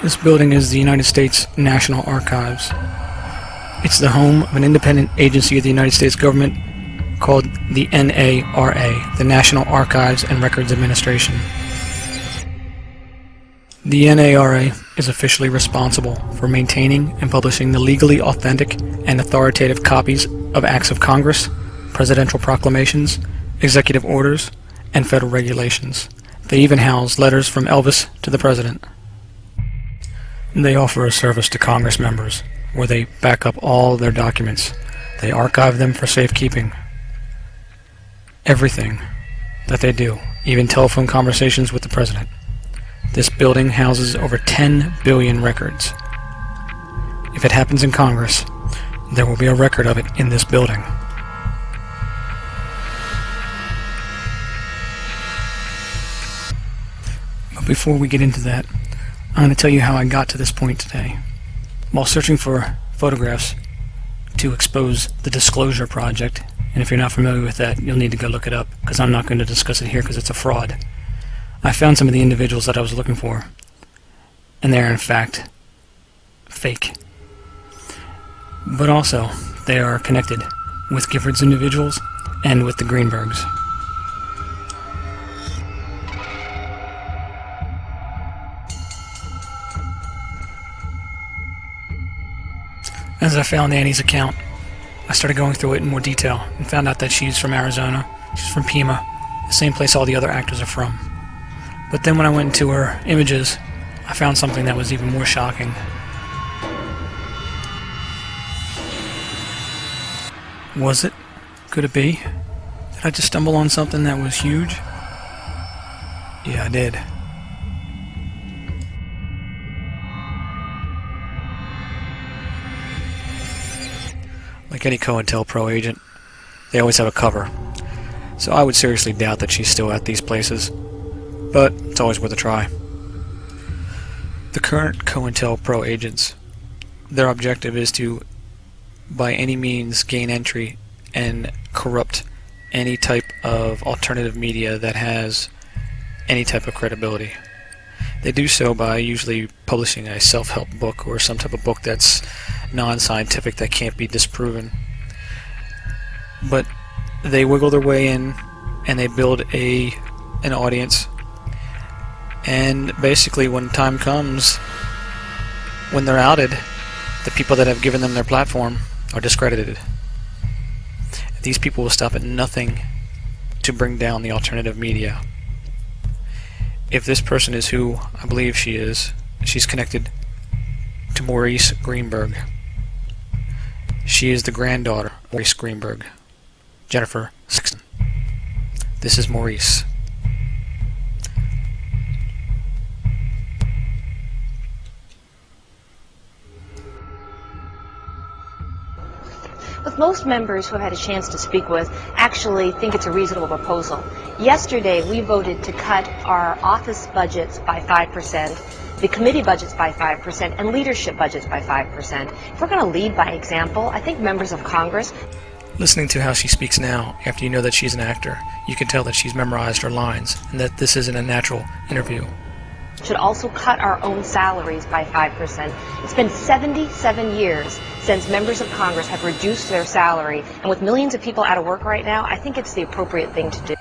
This building is the United States National Archives. It's the home of an independent agency of the United States government called the NARA, the National Archives and Records Administration. The NARA is officially responsible for maintaining and publishing the legally authentic and authoritative copies of acts of Congress, presidential proclamations, executive orders, and federal regulations. They even house letters from Elvis to the President. They offer a service to Congress members where they back up all their documents. They archive them for safekeeping. Everything that they do, even telephone conversations with the President. This building houses over 10 billion records. If it happens in Congress, there will be a record of it in this building. But before we get into that, I'm going to tell you how I got to this point today. While searching for photographs to expose the Disclosure Project, and if you're not familiar with that, you'll need to go look it up, because I'm not going to discuss it here because it's a fraud. I found some of the individuals that I was looking for, and they are in fact fake. But also, they are connected with Giffords individuals and with the Greenbergs. As I found Annie's account, I started going through it in more detail and found out that she's from Arizona, she's from Pima, the same place all the other actors are from. But then when I went into her images, I found something that was even more shocking. Was it? Could it be? Did I just stumble on something that was huge? Yeah, I did. Like any COINTELPRO agent, they always have a cover. So I would seriously doubt that she's still at these places. But it's always worth a try. The current COINTELPRO agents, their objective is to, by any means, gain entry and corrupt any type of alternative media that has any type of credibility. They do so by usually publishing a self-help book or some type of book that's non-scientific that can't be disproven. But they wiggle their way in and they build an audience. And basically when time comes, when they're outed, the people that have given them their platform are discredited. These people will stop at nothing to bring down the alternative media. If this person is who I believe she is, she's connected to Maurice Greenberg. She is the granddaughter of Maurice Greenberg, Jennifer Sexton. This is Maurice. With most members who I've had a chance to speak with actually think it's a reasonable proposal. Yesterday we voted to cut our office budgets by 5%, the committee budgets by 5%, and leadership budgets by 5%. If we're going to lead by example, I think members of Congress... Listening to how she speaks now, after you know that she's an actor, you can tell that she's memorized her lines and that this isn't a natural interview. Should also cut our own salaries by 5%. It's been 77 years since members of Congress have reduced their salary, and with millions of people out of work right now, I think it's the appropriate thing to do.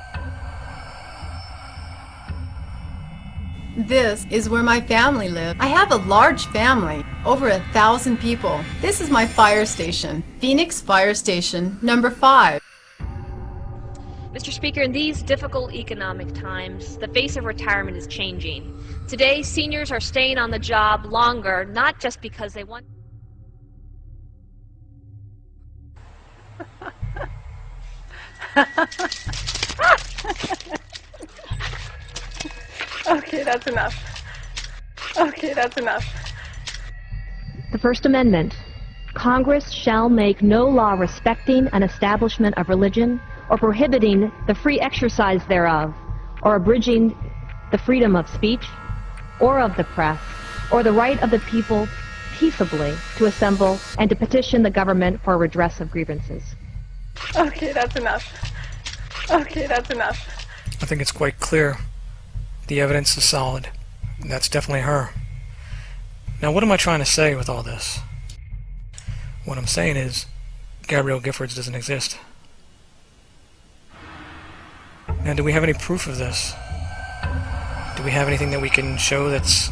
This is where my family lives. I have a large family, over 1,000 people. This is my fire station, Phoenix Fire Station number 5. Mr. Speaker, in these difficult economic times, the face of retirement is changing. Today, seniors are staying on the job longer, not just because they want... Okay, that's enough. Okay, that's enough. The First Amendment. Congress shall make no law respecting an establishment of religion or prohibiting the free exercise thereof, or abridging the freedom of speech, or of the press, or the right of the people peaceably to assemble and to petition the government for redress of grievances. Okay, that's enough. Okay, that's enough. I think it's quite clear. The evidence is solid. That's definitely her. Now, what am I trying to say with all this? What I'm saying is, Gabrielle Giffords doesn't exist. Now, do we have any proof of this? Do we have anything that we can show that's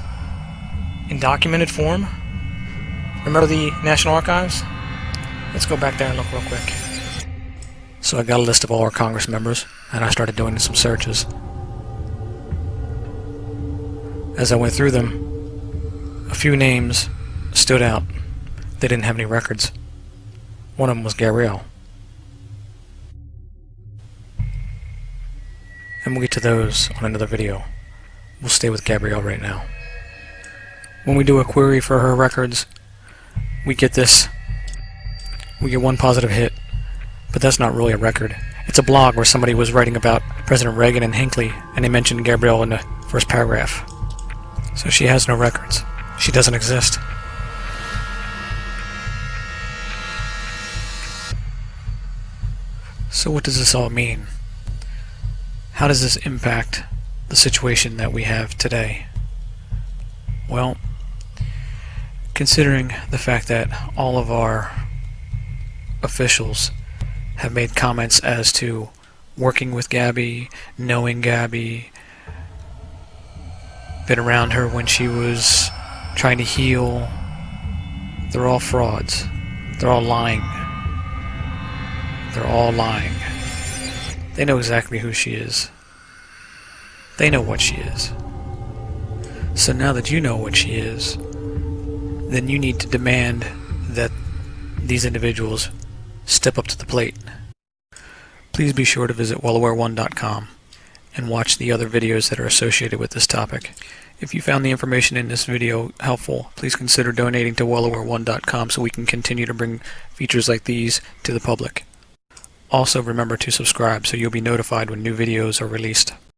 in documented form? Remember the National Archives? Let's go back there and look real quick. So I got a list of all our Congress members, and I started doing some searches. As I went through them, a few names stood out. They didn't have any records. One of them was Gabrielle. And we'll get to those on another video. We'll stay with Gabrielle right now. When we do a query for her records, we get this. We get one positive hit, but that's not really a record. It's a blog where somebody was writing about President Reagan and Hinckley, and they mentioned Gabrielle in the first paragraph. So she has no records. She doesn't exist. So what does this all mean? How does this impact the situation that we have today? Well, considering the fact that all of our officials have made comments as to working with Gabby, knowing Gabby, been around her when she was trying to heal, they're all frauds. They're all lying. They're all lying. They know exactly who she is. They know what she is. So now that you know what she is, then you need to demand that these individuals step up to the plate. Please be sure to visit wellaware1.com and watch the other videos that are associated with this topic. If you found the information in this video helpful, please consider donating to wellaware1.com so we can continue to bring features like these to the public. Also remember to subscribe so you'll be notified when new videos are released.